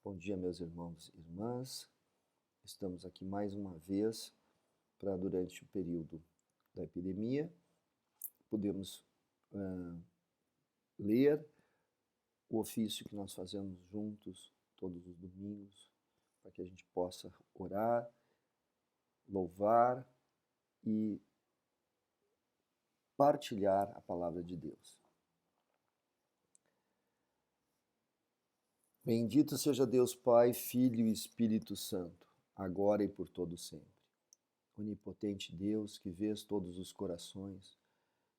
Bom dia, meus irmãos e irmãs. Estamos aqui mais uma vez para, durante o período da epidemia, podermos ler o ofício que nós fazemos juntos todos os domingos, para que a gente possa orar, louvar e partilhar a palavra de Deus. Bendito seja Deus Pai, Filho e Espírito Santo, agora e por todo sempre. Onipotente Deus, que vês todos os corações,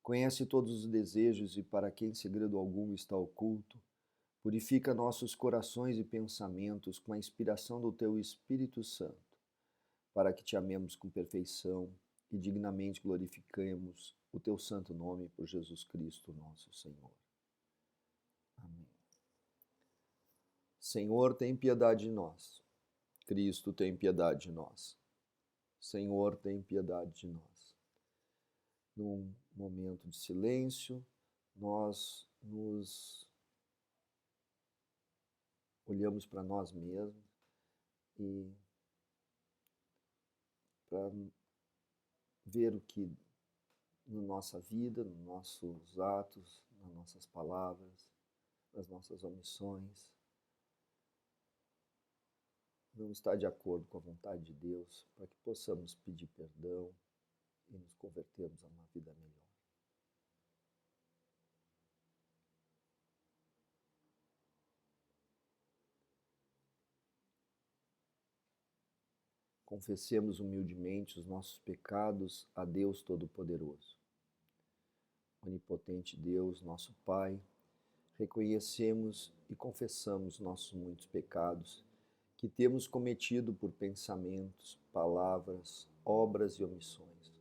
conhece todos os desejos e para quem segredo algum está oculto, purifica nossos corações e pensamentos com a inspiração do Teu Espírito Santo, para que te amemos com perfeição e dignamente glorifiquemos o Teu santo nome por Jesus Cristo, nosso Senhor. Amém. Senhor, tem piedade de nós. Cristo, tem piedade de nós. Senhor, tem piedade de nós. Num momento de silêncio, nós nos olhamos para nós mesmos e para ver o que na nossa vida, nos nossos atos, nas nossas palavras, nas nossas omissões, não está de acordo com a vontade de Deus, para que possamos pedir perdão e nos convertermos a uma vida melhor. Confessemos humildemente os nossos pecados a Deus Todo-Poderoso. Onipotente Deus, nosso Pai, reconhecemos e confessamos nossos muitos pecados que temos cometido por pensamentos, palavras, obras e omissões,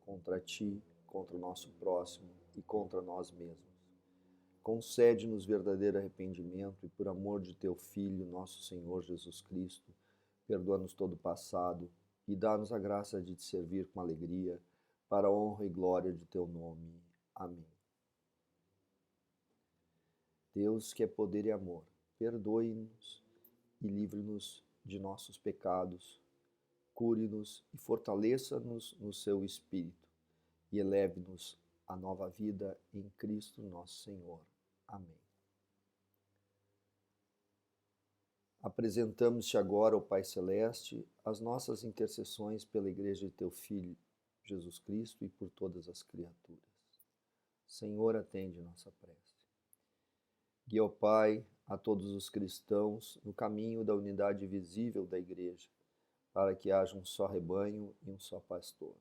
contra Ti, contra o nosso próximo e contra nós mesmos. Concede-nos verdadeiro arrependimento e, por amor de Teu Filho, nosso Senhor Jesus Cristo, perdoa-nos todo o passado e dá-nos a graça de Te servir com alegria, para a honra e glória de Teu nome. Amém. Deus, que é poder e amor, perdoe-nos e livre-nos de nossos pecados, cure-nos e fortaleça-nos no seu Espírito e eleve-nos à nova vida em Cristo nosso Senhor. Amém. Apresentamos-te agora, ó Pai Celeste, as nossas intercessões pela Igreja de Teu Filho, Jesus Cristo, e por todas as criaturas. Senhor, atende nossa prece. Guia, ó Pai, a todos os cristãos no caminho da unidade visível da Igreja, para que haja um só rebanho e um só pastor.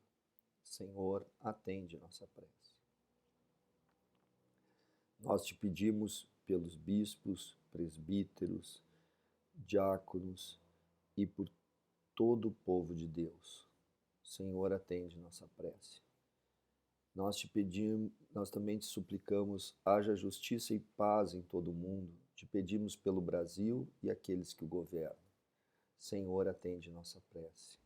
Senhor, atende nossa prece. Nós te pedimos pelos bispos, presbíteros, diáconos e por todo o povo de Deus. Senhor, atende nossa prece. Nós também te suplicamos, haja justiça e paz em todo o mundo. Te pedimos pelo Brasil e aqueles que o governam. Senhor, atende nossa prece.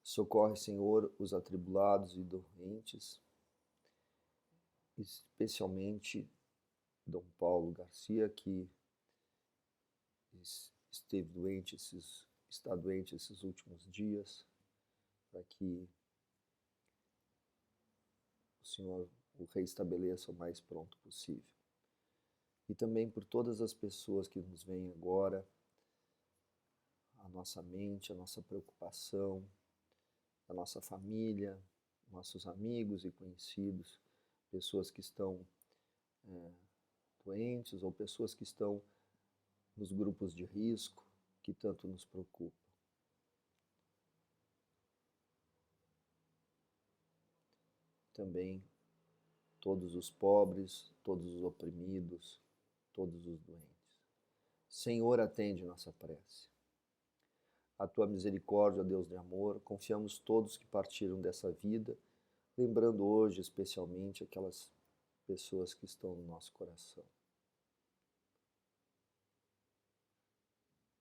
Socorre, Senhor, os atribulados e doentes, especialmente Dom Paulo Garcia, que está doente esses últimos dias, para que o Senhor o reestabeleça o mais pronto possível. E também por todas as pessoas que nos veem agora, a nossa mente, a nossa preocupação, a nossa família, nossos amigos e conhecidos, pessoas que estão doentes ou pessoas que estão nos grupos de risco que tanto nos preocupam. Também todos os pobres, todos os oprimidos, todos os doentes. Senhor, atende nossa prece. A tua misericórdia, Deus de amor, confiamos todos que partiram dessa vida, lembrando hoje especialmente aquelas pessoas que estão no nosso coração.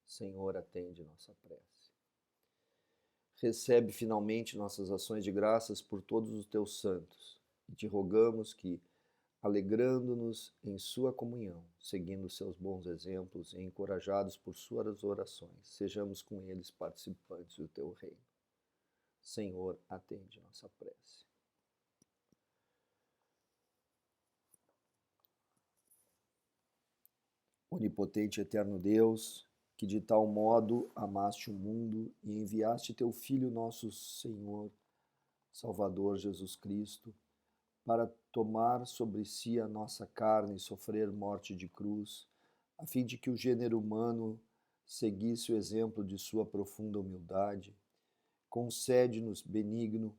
Senhor, atende nossa prece. Recebe finalmente nossas ações de graças por todos os teus santos e te rogamos que, alegrando-nos em sua comunhão, seguindo seus bons exemplos e encorajados por suas orações, sejamos com eles participantes do teu reino. Senhor, atende nossa prece. Onipotente e eterno Deus, que de tal modo amaste o mundo e enviaste teu Filho, nosso Senhor, Salvador Jesus Cristo, para tomar sobre si a nossa carne e sofrer morte de cruz, a fim de que o gênero humano seguisse o exemplo de sua profunda humildade, concede-nos, benigno,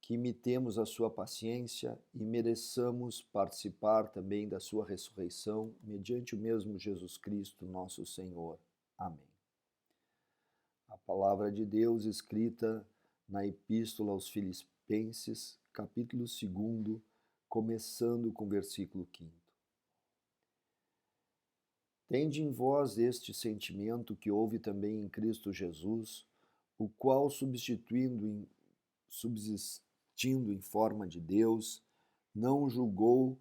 que imitemos a sua paciência e mereçamos participar também da sua ressurreição, mediante o mesmo Jesus Cristo, nosso Senhor. Amém. A palavra de Deus escrita na Epístola aos Filipenses, capítulo 2, começando com o versículo 5. Tende em vós este sentimento que houve também em Cristo Jesus, o qual, subsistindo em forma de Deus, não julgou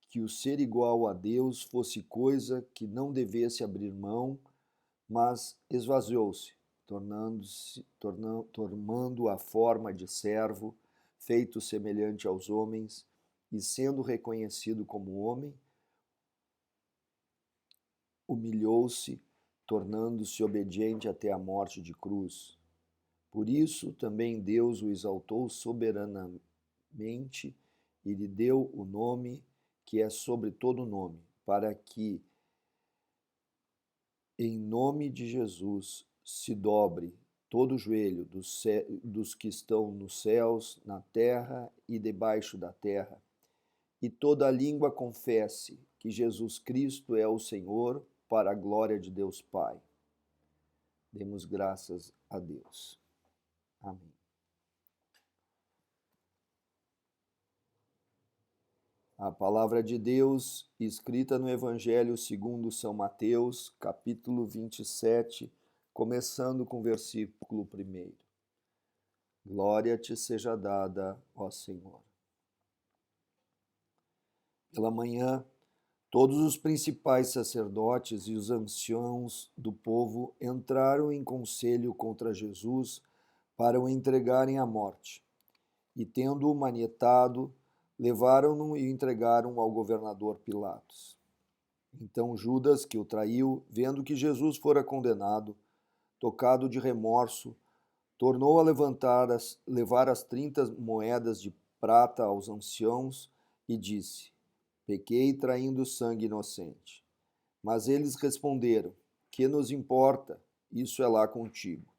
que o ser igual a Deus fosse coisa que não devesse abrir mão, mas esvaziou-se, tomando a forma de servo, feito semelhante aos homens, e sendo reconhecido como homem, humilhou-se, tornando-se obediente até a morte de cruz. Por isso também Deus o exaltou soberanamente e lhe deu o nome que é sobre todo nome, para que, em nome de Jesus, se dobre todo o joelho dos que estão nos céus, na terra e debaixo da terra, e toda língua confesse que Jesus Cristo é o Senhor, para a glória de Deus Pai. Demos graças a Deus. Amém. A palavra de Deus, escrita no Evangelho segundo São Mateus, capítulo 27, começando com o versículo 1. Glória te seja dada, ó Senhor. Pela manhã, todos os principais sacerdotes e os anciãos do povo entraram em conselho contra Jesus para o entregarem à morte. E, tendo-o manietado, levaram-no e entregaram ao governador Pilatos. Então Judas, que o traiu, vendo que Jesus fora condenado, tocado de remorso, tornou a levar as 30 moedas de prata aos anciãos e disse: pequei traindo sangue inocente. Mas eles responderam: que nos importa? Isso é lá contigo.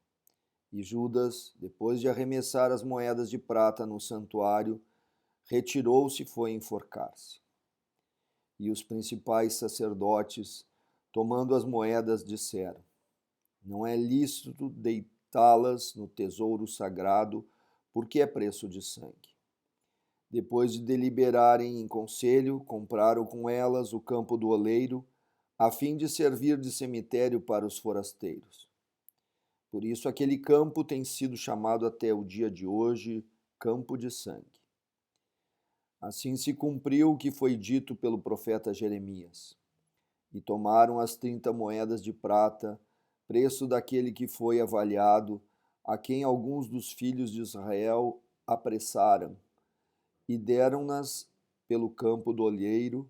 E Judas, depois de arremessar as moedas de prata no santuário, retirou-se e foi enforcar-se. E os principais sacerdotes, tomando as moedas, disseram: não é lícito deitá-las no tesouro sagrado, porque é preço de sangue. Depois de deliberarem em conselho, compraram com elas o campo do oleiro, a fim de servir de cemitério para os forasteiros. Por isso aquele campo tem sido chamado até o dia de hoje Campo de Sangue. Assim se cumpriu o que foi dito pelo profeta Jeremias. E tomaram as 30 moedas de prata, preço daquele que foi avaliado, a quem alguns dos filhos de Israel apressaram, e deram-nas pelo campo do olheiro,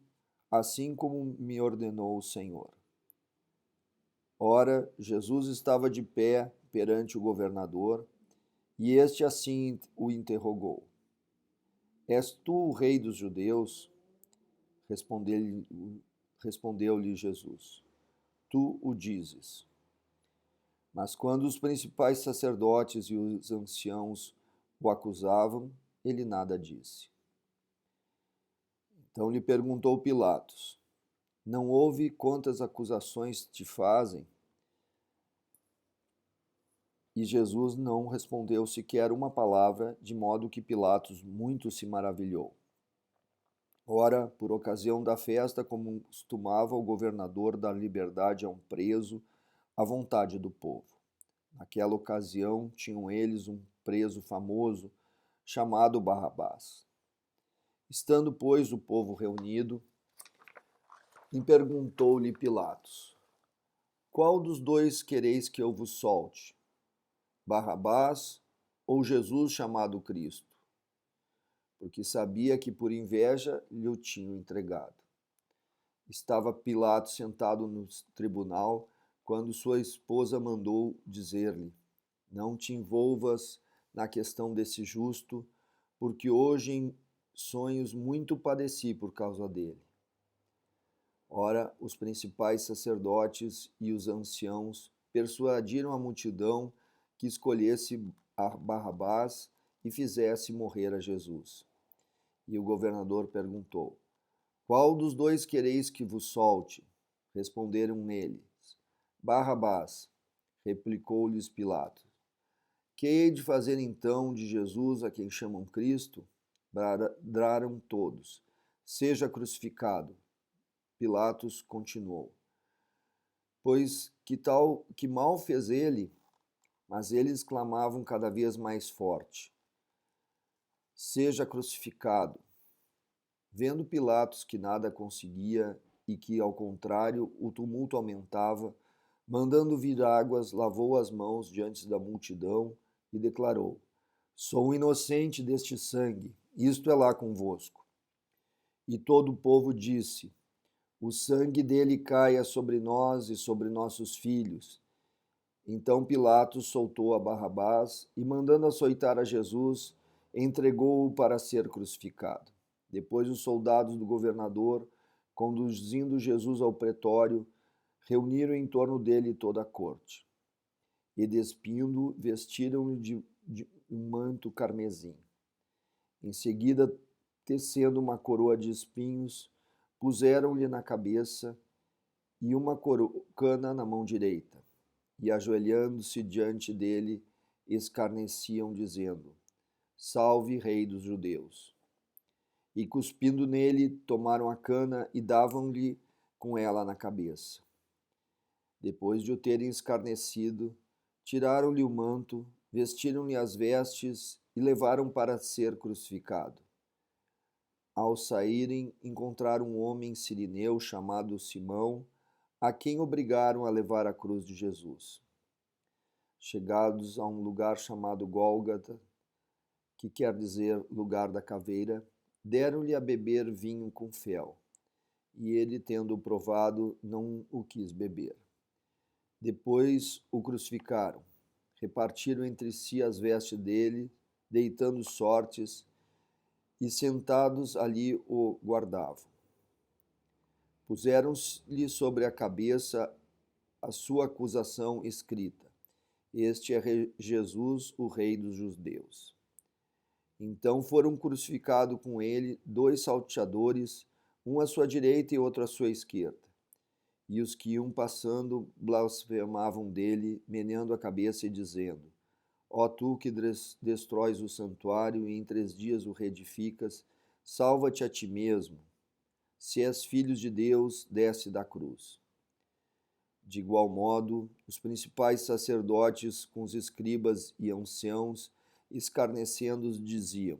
assim como me ordenou o Senhor. Ora, Jesus estava de pé perante o governador, e este assim o interrogou: és tu o rei dos judeus? Respondeu-lhe Jesus: tu o dizes. Mas quando os principais sacerdotes e os anciãos o acusavam, ele nada disse. Então lhe perguntou Pilatos: não ouve quantas acusações te fazem? E Jesus não respondeu sequer uma palavra, de modo que Pilatos muito se maravilhou. Ora, por ocasião da festa, como costumava o governador dar liberdade a um preso, à vontade do povo. Naquela ocasião, tinham eles um preso famoso, chamado Barrabás. Estando, pois, o povo reunido, e perguntou-lhe Pilatos: Qual dos dois quereis que eu vos solte? Barrabás ou Jesus chamado Cristo? Porque sabia que por inveja lhe o tinham entregado. Estava Pilatos sentado no tribunal quando sua esposa mandou dizer-lhe: Não te envolvas na questão desse justo, porque hoje em sonhos muito padeci por causa dele. Ora, os principais sacerdotes e os anciãos persuadiram a multidão que escolhesse a Barrabás e fizesse morrer a Jesus. E o governador perguntou: Qual dos dois quereis que vos solte? Responderam eles: Barrabás. Replicou-lhes Pilatos: Que hei de fazer então de Jesus, a quem chamam Cristo? Braram todos: Seja crucificado. Pilatos continuou: Pois que mal fez ele? Mas eles clamavam cada vez mais forte: Seja crucificado. Vendo Pilatos que nada conseguia e que, ao contrário, o tumulto aumentava, mandando vir águas, lavou as mãos diante da multidão e declarou: Sou inocente deste sangue, isto é lá convosco. E todo o povo disse: O sangue dele caia sobre nós e sobre nossos filhos. Então Pilatos soltou a Barrabás e, mandando açoitar a Jesus, entregou-o para ser crucificado. Depois os soldados do governador, conduzindo Jesus ao pretório, reuniram em torno dele toda a corte. E despindo, vestiram-no de um manto carmesim. Em seguida, tecendo uma coroa de espinhos, puseram-lhe na cabeça e uma cana na mão direita. E, ajoelhando-se diante dele, escarneciam, dizendo: Salve, Rei dos Judeus! E, cuspindo nele, tomaram a cana e davam-lhe com ela na cabeça. Depois de o terem escarnecido, tiraram-lhe o manto, vestiram-lhe as vestes e levaram para ser crucificado. Ao saírem, encontraram um homem cirineu chamado Simão, a quem obrigaram a levar a cruz de Jesus. Chegados a um lugar chamado Gólgota, que quer dizer lugar da caveira, deram-lhe a beber vinho com fel, e ele, tendo-o provado, não o quis beber. Depois o crucificaram, repartiram entre si as vestes dele, deitando sortes, e sentados ali o guardavam. Puseram-lhe sobre a cabeça a sua acusação escrita: Este é Jesus, o Rei dos Judeus. Então foram crucificados com ele 2 salteadores, um à sua direita e outro à sua esquerda. E os que iam passando blasfemavam dele, meneando a cabeça e dizendo: Ó tu que destróis o santuário e em 3 dias o reedificas, salva-te a ti mesmo. Se és filho de Deus, desce da cruz. De igual modo, os principais sacerdotes, com os escribas e anciãos, escarnecendo, diziam: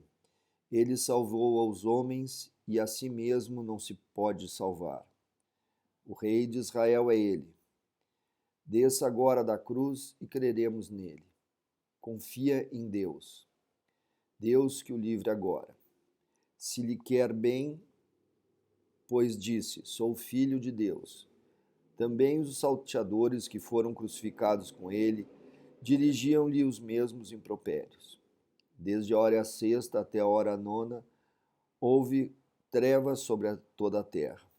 Ele salvou aos homens e a si mesmo não se pode salvar. O rei de Israel é ele. Desça agora da cruz e creremos nele. Confia em Deus. Deus que o livre agora. Se lhe quer bem, pois disse: Sou filho de Deus. Também os salteadores que foram crucificados com ele dirigiam-lhe os mesmos impropérios. Desde a hora sexta até a hora nona, houve trevas sobre toda a terra.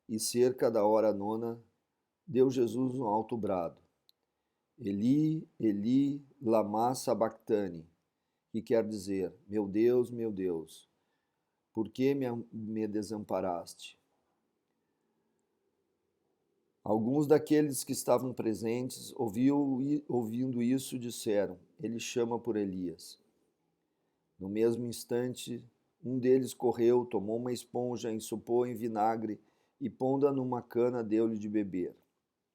E cerca da hora nona, deu Jesus um alto brado: Eli, Eli, lama sabachthani, que quer dizer: meu Deus, por que me desamparaste? Alguns daqueles que estavam presentes, ouvindo isso, disseram: Ele chama por Elias. No mesmo instante, um deles correu, tomou uma esponja, ensopou em vinagre e, pondo-a numa cana, deu-lhe de beber.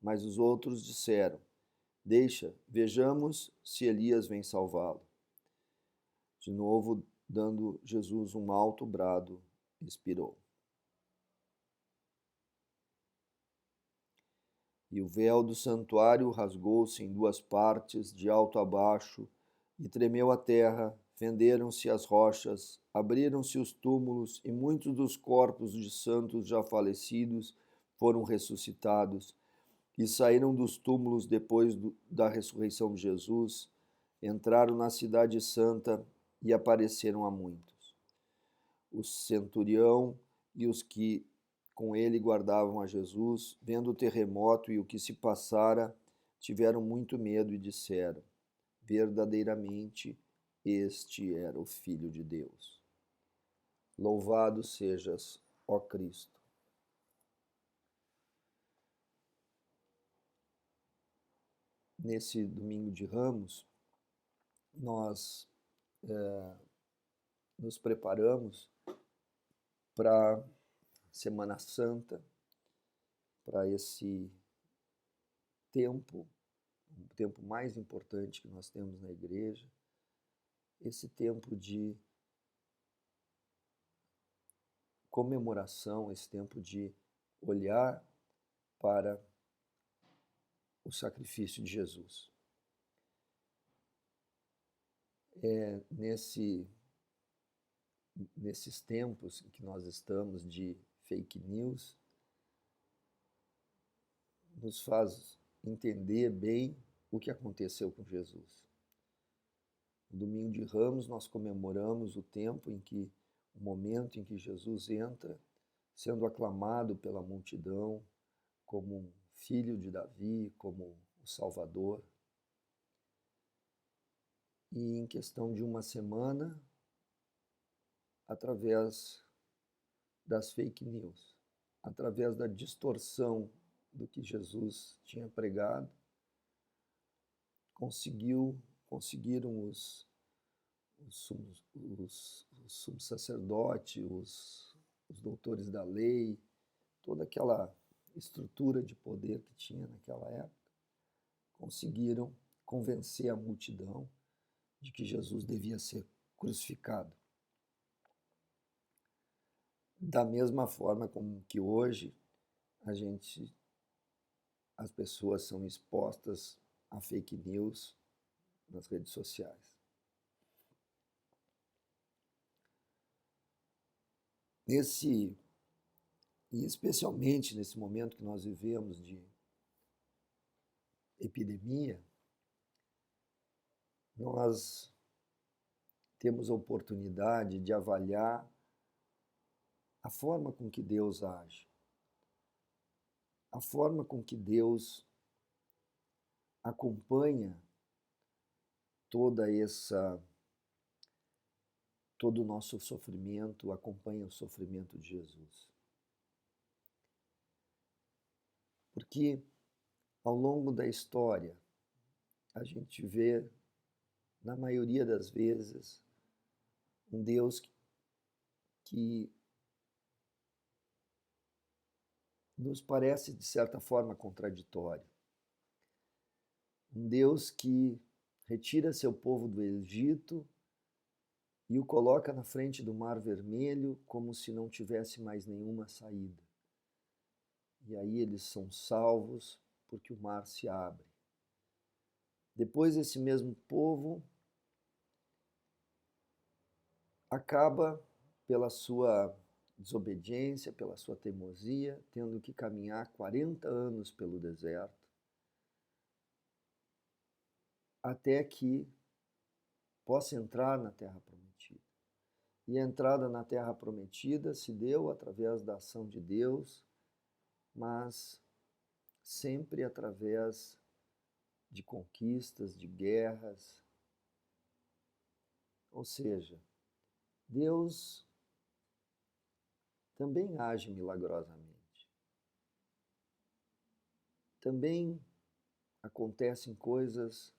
Mas os outros disseram: Deixa, vejamos se Elias vem salvá-lo. De novo, dando Jesus um alto brado, expirou. E o véu do santuário rasgou-se em duas partes, de alto a baixo, e tremeu a terra, fenderam-se as rochas, abriram-se os túmulos, e muitos dos corpos de santos já falecidos foram ressuscitados, e saíram dos túmulos depois da ressurreição de Jesus, entraram na cidade santa e apareceram a muitos. O centurião e os que com ele guardavam a Jesus, vendo o terremoto e o que se passara, tiveram muito medo e disseram: verdadeiramente, este era o Filho de Deus. Louvado sejas, ó Cristo. Nesse domingo de Ramos, nós nos preparamos para Semana Santa, para esse tempo, o tempo mais importante que nós temos na igreja, esse tempo de comemoração, esse tempo de olhar para o sacrifício de Jesus. É nesses tempos em que nós estamos de fake news, nos faz entender bem o que aconteceu com Jesus. No domingo de Ramos nós comemoramos o momento em que Jesus entra, sendo aclamado pela multidão como um filho de Davi, como o Salvador. E em questão de uma semana, através das fake news, através da distorção do que Jesus tinha pregado, conseguiram os sumos sacerdotes, os doutores da lei, toda aquela estrutura de poder que tinha naquela época, conseguiram convencer a multidão de que Jesus devia ser crucificado. Da mesma forma como que hoje as pessoas são expostas a fake news nas redes sociais. E especialmente nesse momento que nós vivemos de epidemia, nós temos a oportunidade de avaliar a forma com que Deus age, a forma com que Deus acompanha todo o nosso sofrimento, acompanha o sofrimento de Jesus. Porque ao longo da história, a gente vê, na maioria das vezes, um Deus que nos parece, de certa forma, contraditório. Um Deus que retira seu povo do Egito e o coloca na frente do Mar Vermelho como se não tivesse mais nenhuma saída. E aí eles são salvos porque o mar se abre. Depois esse mesmo povo acaba, pela sua desobediência, pela sua teimosia, tendo que caminhar 40 anos pelo deserto, até que possa entrar na Terra Prometida. E a entrada na Terra Prometida se deu através da ação de Deus, mas sempre através de conquistas, de guerras. Ou seja, Deus também age milagrosamente. Também acontecem coisas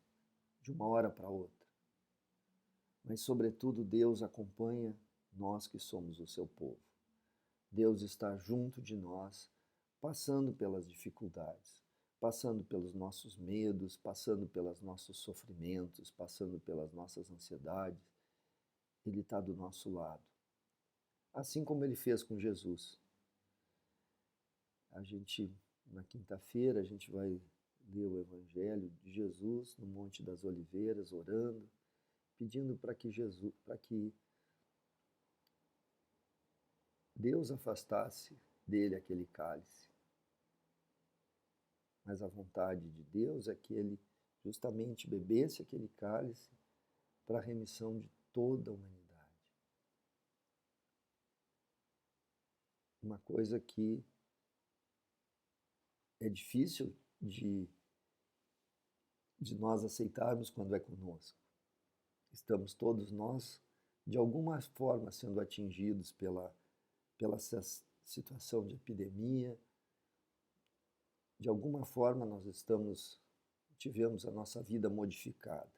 de uma hora para outra. Mas, sobretudo, Deus acompanha nós que somos o seu povo. Deus está junto de nós, passando pelas dificuldades, passando pelos nossos medos, passando pelos nossos sofrimentos, passando pelas nossas ansiedades. Ele está do nosso lado. Assim como Ele fez com Jesus. Na quinta-feira, a gente vai ler o Evangelho de Jesus no Monte das Oliveiras, orando, pedindo para que Deus afastasse dele aquele cálice. Mas a vontade de Deus é que ele justamente bebesse aquele cálice para a remissão de toda a humanidade. Uma coisa que é difícil de nós aceitarmos quando é conosco. Estamos todos nós, de alguma forma, sendo atingidos pela situação de epidemia. De alguma forma nós tivemos a nossa vida modificada.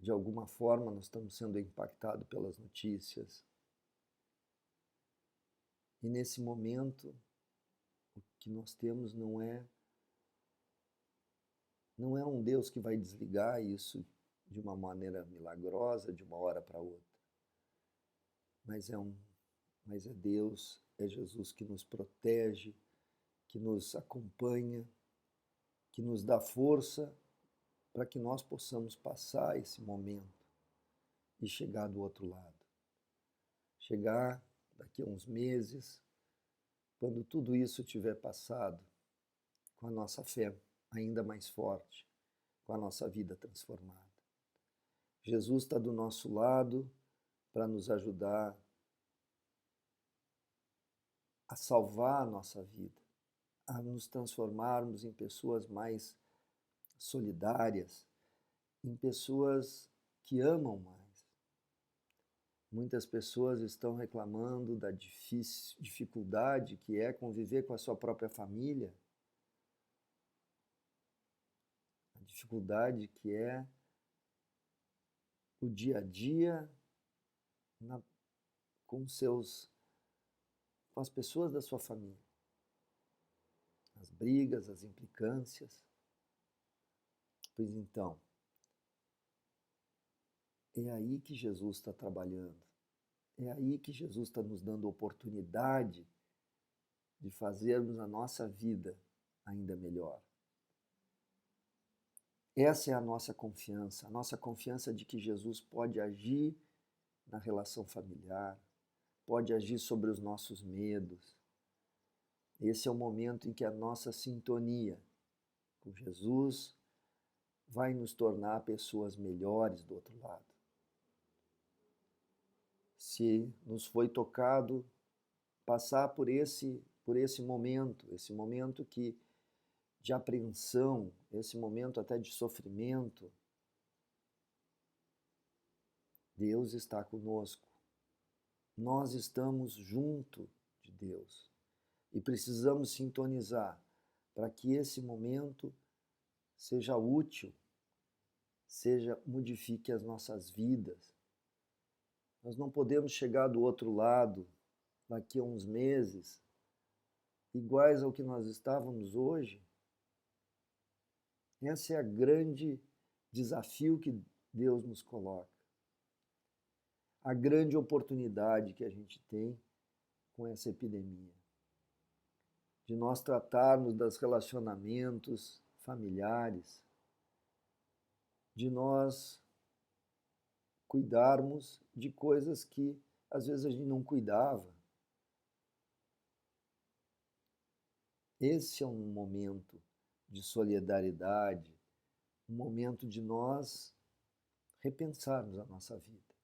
De alguma forma nós estamos sendo impactados pelas notícias. E nesse momento, o que nós temos não é um Deus que vai desligar isso de uma maneira milagrosa, de uma hora para outra. Mas é Deus, é Jesus que nos protege, que nos acompanha, que nos dá força para que nós possamos passar esse momento e chegar do outro lado. Chegar daqui a uns meses, quando tudo isso tiver passado, com a nossa fé ainda mais forte, com a nossa vida transformada. Jesus está do nosso lado para nos ajudar a salvar a nossa vida, a nos transformarmos em pessoas mais solidárias, em pessoas que amam mais. Muitas pessoas estão reclamando da dificuldade que é conviver com a sua própria família, a dificuldade que é o dia a dia com as pessoas da sua família. As brigas, as implicâncias. Pois então, é aí que Jesus está trabalhando. É aí que Jesus está nos dando oportunidade de fazermos a nossa vida ainda melhor. Essa é a nossa confiança de que Jesus pode agir na relação familiar, pode agir sobre os nossos medos. Esse é o momento em que a nossa sintonia com Jesus vai nos tornar pessoas melhores do outro lado. Se nos foi tocado passar por esse momento de apreensão, esse momento até de sofrimento, Deus está conosco. Nós estamos junto de Deus e precisamos sintonizar para que esse momento seja útil, modifique as nossas vidas. Nós não podemos chegar do outro lado daqui a uns meses iguais ao que nós estávamos hoje. Esse é o grande desafio que Deus nos coloca. A grande oportunidade que a gente tem com essa epidemia. De nós tratarmos dos relacionamentos familiares, de nós cuidarmos de coisas que às vezes a gente não cuidava. Esse é um momento de solidariedade, um momento de nós repensarmos a nossa vida.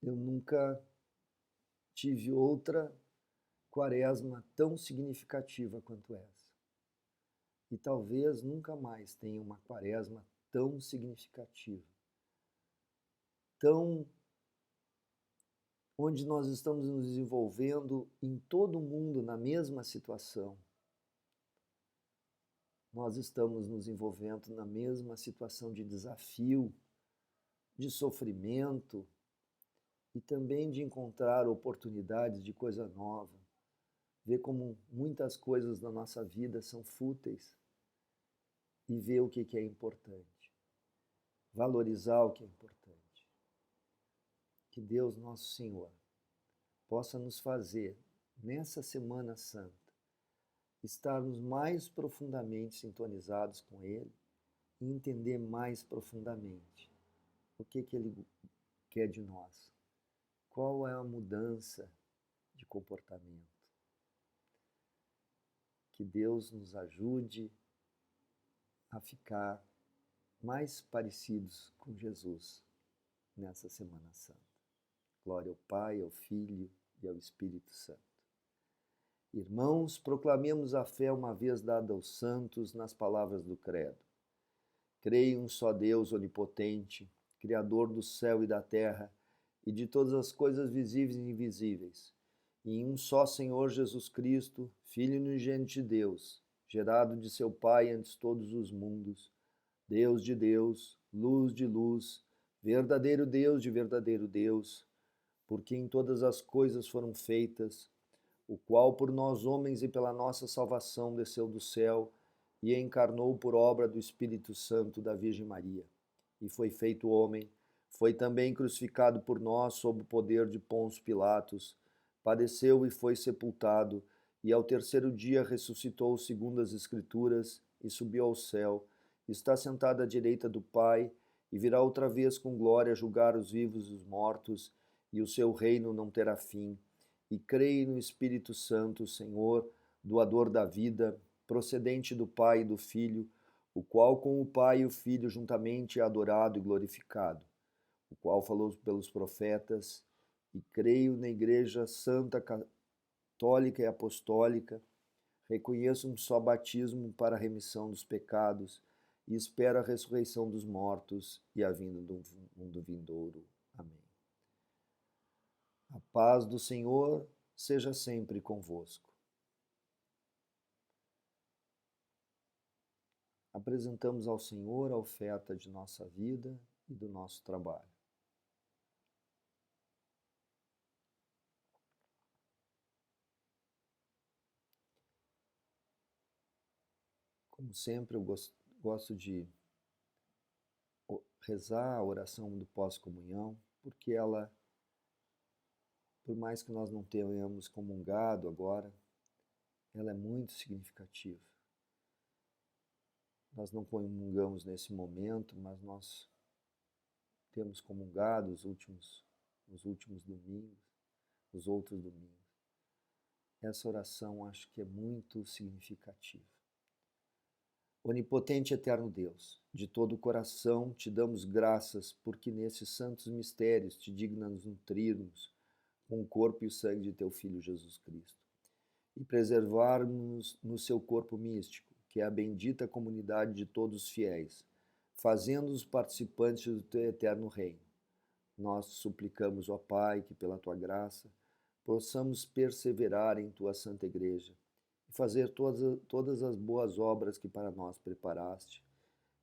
Eu nunca tive outra quaresma tão significativa quanto essa. E talvez nunca mais tenha uma quaresma tão significativa. Onde nós estamos nos desenvolvendo em todo o mundo na mesma situação. Nós estamos nos envolvendo na mesma situação de desafio, de sofrimento e também de encontrar oportunidades de coisa nova. Ver como muitas coisas da nossa vida são fúteis e ver o que é importante. valorizar o que é importante. Que Deus, nosso Senhor, possa nos fazer, nessa Semana Santa, estarmos mais profundamente sintonizados com Ele e entender mais profundamente o que Ele quer de nós, qual é a mudança de comportamento. Que Deus nos ajude a ficar mais parecidos com Jesus nessa Semana Santa. Glória ao Pai, ao Filho e ao Espírito Santo. Irmãos, proclamemos a fé uma vez dada aos santos nas palavras do Credo. Creio em um só Deus onipotente, Criador do céu e da terra e de todas as coisas visíveis e invisíveis, e em um só Senhor Jesus Cristo, Filho unigênito de Deus, gerado de seu Pai antes de todos os mundos, Deus de Deus, luz de luz, verdadeiro Deus de verdadeiro Deus, por quem todas as coisas foram feitas, o qual por nós homens e pela nossa salvação desceu do céu e encarnou por obra do Espírito Santo da Virgem Maria, e foi feito homem, foi também crucificado por nós sob o poder de Pôncio Pilatos, padeceu e foi sepultado, e ao terceiro dia ressuscitou segundo as Escrituras e subiu ao céu, está sentado à direita do Pai, e virá outra vez com glória julgar os vivos e os mortos, e o seu reino não terá fim. E creio no Espírito Santo, Senhor, doador da vida, procedente do Pai e do Filho, o qual com o Pai e o Filho juntamente é adorado e glorificado, o qual falou pelos profetas, e creio na Igreja Santa Católica e Apostólica, reconheço um só batismo para a remissão dos pecados, e espero a ressurreição dos mortos e a vinda do mundo vindouro. Amém. A paz do Senhor seja sempre convosco. Apresentamos ao Senhor a oferta de nossa vida e do nosso trabalho. Como sempre, eu gosto de rezar a oração do pós-comunhão, porque ela, por mais que nós não tenhamos comungado agora, ela é muito significativa. Nós não comungamos nesse momento, mas nós temos comungado os últimos domingos, os outros domingos. Essa oração acho que é muito significativa. Onipotente e eterno Deus, de todo o coração te damos graças porque nesses santos mistérios te dignas nutrir-nos com o corpo e o sangue de teu Filho Jesus Cristo e preservar-nos no seu corpo místico, que é a bendita comunidade de todos os fiéis, fazendo-os participantes do teu eterno reino. Nós suplicamos, ó Pai, que pela tua graça perseverar em tua santa igreja e fazer todas as boas obras que para nós preparaste,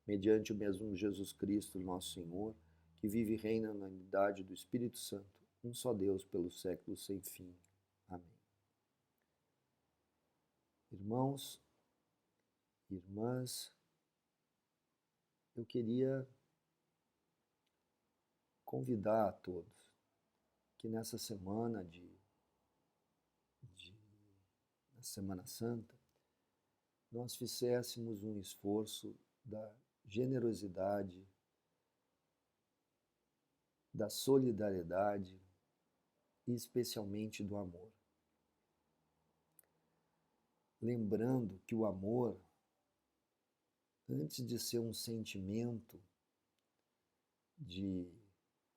mediante o mesmo Jesus Cristo, nosso Senhor, que vive e reina na unidade do Espírito Santo, um só Deus pelos séculos sem fim. Amém. Irmãos, irmãs, eu queria convidar a todos que nessa semana da Semana Santa, nós fizéssemos um esforço da generosidade, da solidariedade e especialmente do amor. Lembrando que o amor, antes de ser um sentimento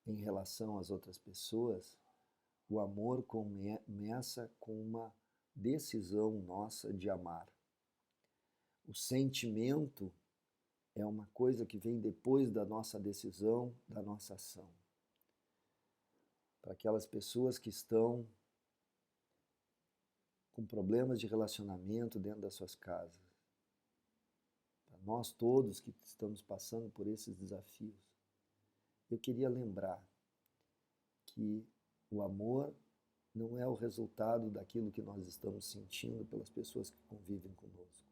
em relação às outras pessoas, o amor começa com uma decisão nossa de amar. O sentimento é uma coisa que vem depois da nossa decisão, da nossa ação. Para aquelas pessoas que estão com problemas de relacionamento dentro das suas casas, para nós todos que estamos passando por esses desafios, eu queria lembrar que o amor não é o resultado daquilo que nós estamos sentindo pelas pessoas que convivem conosco.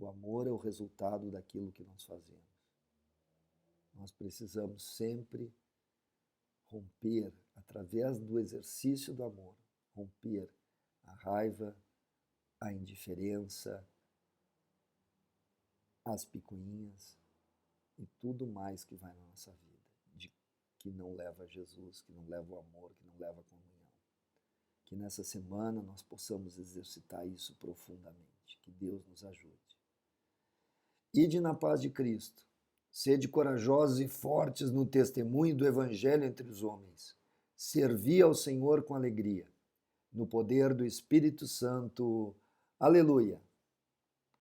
O amor é o resultado daquilo que nós fazemos. Nós precisamos sempre romper, através do exercício do amor, romper a raiva, a indiferença, as picuinhas e tudo mais que vai na nossa vida, que não leva a Jesus, que não leva o amor, que não leva a comunhão. Que nessa semana nós possamos exercitar isso profundamente. Que Deus nos ajude. Ide na paz de Cristo. Sede corajosos e fortes no testemunho do Evangelho entre os homens. Servi ao Senhor com alegria. No poder do Espírito Santo. Aleluia!